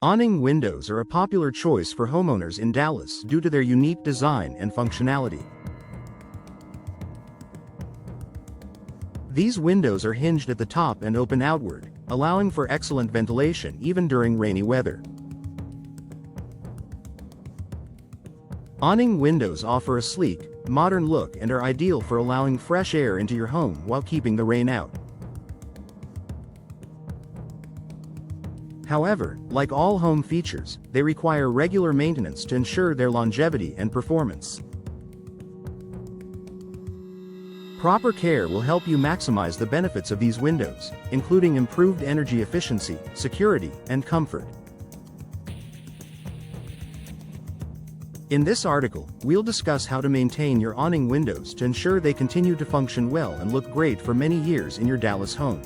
Awning windows are a popular choice for homeowners in Dallas due to their unique design and functionality. These windows are hinged at the top and open outward, allowing for excellent ventilation even during rainy weather. Awning windows offer a sleek, modern look and are ideal for allowing fresh air into your home while keeping the rain out. However, like all home features, they require regular maintenance to ensure their longevity and performance. Proper care will help you maximize the benefits of these windows, including improved energy efficiency, security, and comfort. In this article, we'll discuss how to maintain your awning windows to ensure they continue to function well and look great for many years in your Dallas home.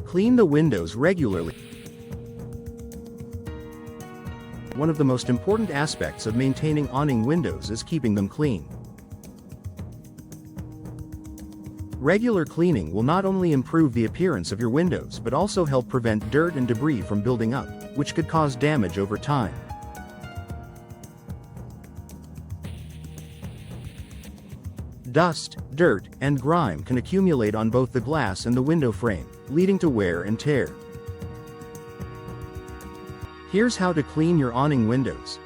Clean the windows regularly. One of the most important aspects of maintaining awning windows is keeping them clean. Regular cleaning will not only improve the appearance of your windows but also help prevent dirt and debris from building up, which could cause damage over time. Dust, dirt, and grime can accumulate on both the glass and the window frame, leading to wear and tear. Here's how to clean your awning windows.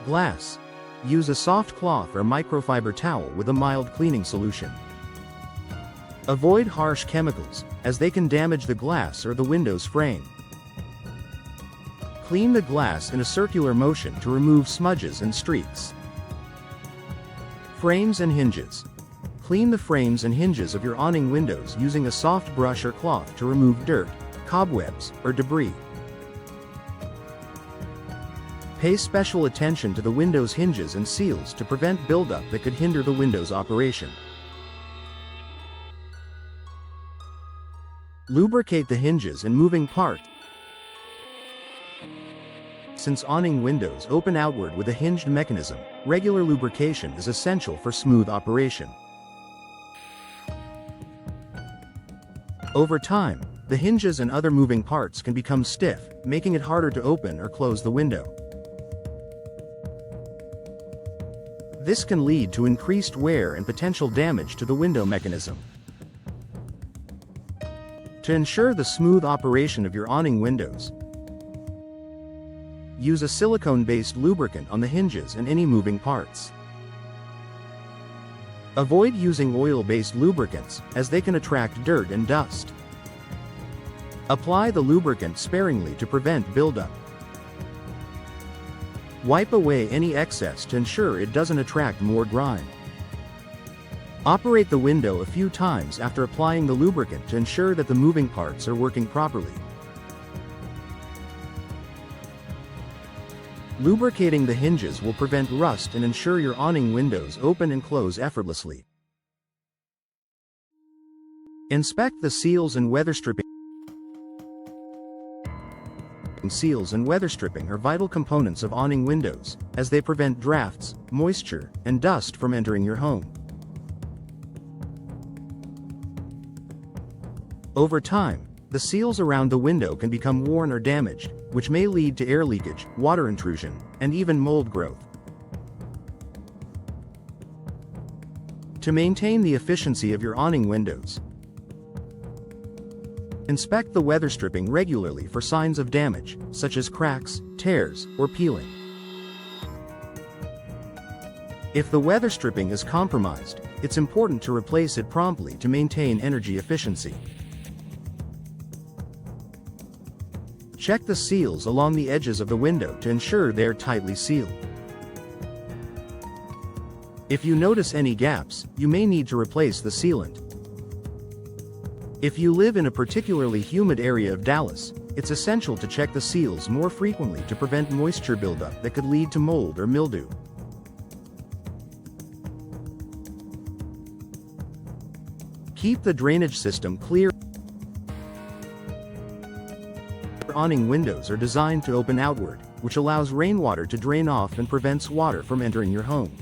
Glass. Use a soft cloth or microfiber towel with a mild cleaning solution. Avoid harsh chemicals, as they can damage the glass or the window's frame. Clean the glass in a circular motion to remove smudges and streaks. Frames and hinges. Clean the frames and hinges of your awning windows using a soft brush or cloth to remove dirt, cobwebs, or debris. Pay special attention to the window's hinges and seals to prevent buildup that could hinder the window's operation. Lubricate the hinges and moving parts. Since awning windows open outward with a hinged mechanism, regular lubrication is essential for smooth operation. Over time, the hinges and other moving parts can become stiff, making it harder to open or close the window. This can lead to increased wear and potential damage to the window mechanism. To ensure the smooth operation of your awning windows, use a silicone-based lubricant on the hinges and any moving parts. Avoid using oil-based lubricants, as they can attract dirt and dust. Apply the lubricant sparingly to prevent buildup. Wipe away any excess to ensure it doesn't attract more grime. Operate the window a few times after applying the lubricant to ensure that the moving parts are working properly. Lubricating the hinges will prevent rust and ensure your awning windows open and close effortlessly. Inspect the seals and weather stripping. Seals and weather stripping are vital components of awning windows, as they prevent drafts, moisture, and dust from entering your home. Over time, the seals around the window can become worn or damaged, which may lead to air leakage, water intrusion, and even mold growth. To maintain the efficiency of your awning windows, inspect the weather stripping regularly for signs of damage, such as cracks, tears, or peeling. If the weather stripping is compromised, it's important to replace it promptly to maintain energy efficiency. Check the seals along the edges of the window to ensure they are tightly sealed. If you notice any gaps, you may need to replace the sealant. If you live in a particularly humid area of Dallas, it's essential to check the seals more frequently to prevent moisture buildup that could lead to mold or mildew. Keep the drainage system clear. Awning windows are designed to open outward, which allows rainwater to drain off and prevents water from entering your home.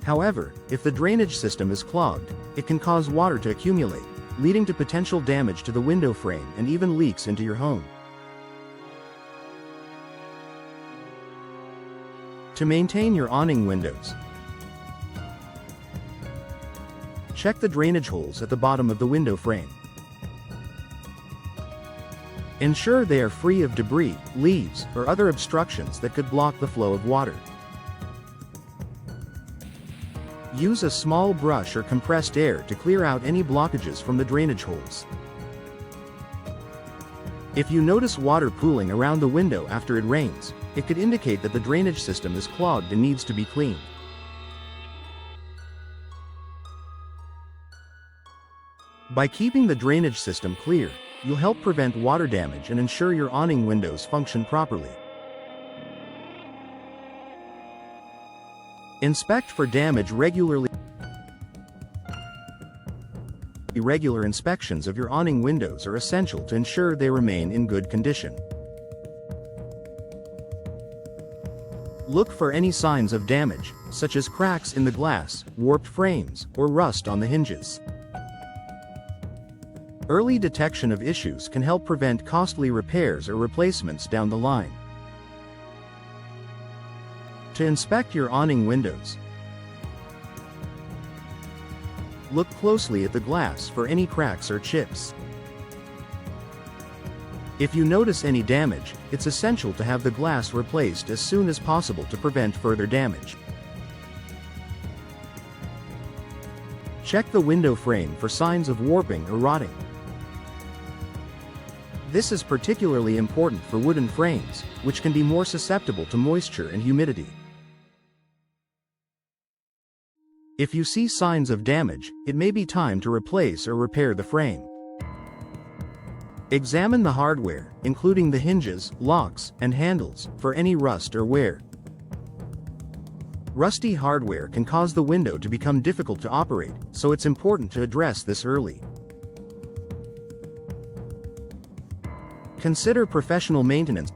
However, if the drainage system is clogged, it can cause water to accumulate, leading to potential damage to the window frame and even leaks into your home. To maintain your awning windows, check the drainage holes at the bottom of the window frame. Ensure they are free of debris, leaves, or other obstructions that could block the flow of water. Use a small brush or compressed air to clear out any blockages from the drainage holes. If you notice water pooling around the window after it rains, it could indicate that the drainage system is clogged and needs to be cleaned. By keeping the drainage system clear, you'll help prevent water damage and ensure your awning windows function properly. Inspect for damage regularly. Regular inspections of your awning windows are essential to ensure they remain in good condition. Look for any signs of damage, such as cracks in the glass, warped frames, or rust on the hinges. Early detection of issues can help prevent costly repairs or replacements down the line. To inspect your awning windows, look closely at the glass for any cracks or chips. If you notice any damage, it's essential to have the glass replaced as soon as possible to prevent further damage. Check the window frame for signs of warping or rotting. This is particularly important for wooden frames, which can be more susceptible to moisture and humidity. If you see signs of damage, it may be time to replace or repair the frame. Examine the hardware, including the hinges, locks, and handles, for any rust or wear. Rusty hardware can cause the window to become difficult to operate, so it's important to address this early. Consider professional maintenance.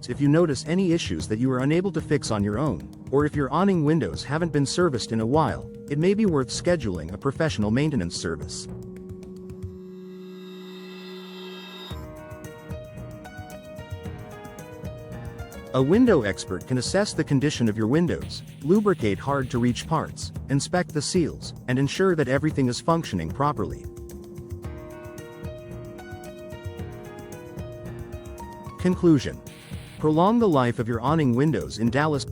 If you notice any issues that you are unable to fix on your own, or if your awning windows haven't been serviced in a while, it may be worth scheduling a professional maintenance service. A window expert can assess the condition of your windows, lubricate hard-to-reach parts, inspect the seals, and ensure that everything is functioning properly. Conclusion: prolong the life of your awning windows in Dallas.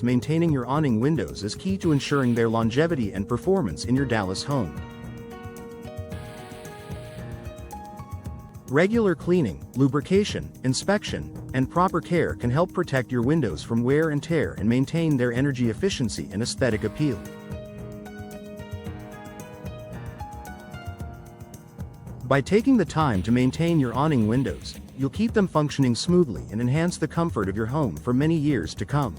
Maintaining your awning windows is key to ensuring their longevity and performance in your Dallas home. Regular cleaning, lubrication, inspection, and proper care can help protect your windows from wear and tear and maintain their energy efficiency and aesthetic appeal. By taking the time to maintain your awning windows, you'll keep them functioning smoothly and enhance the comfort of your home for many years to come.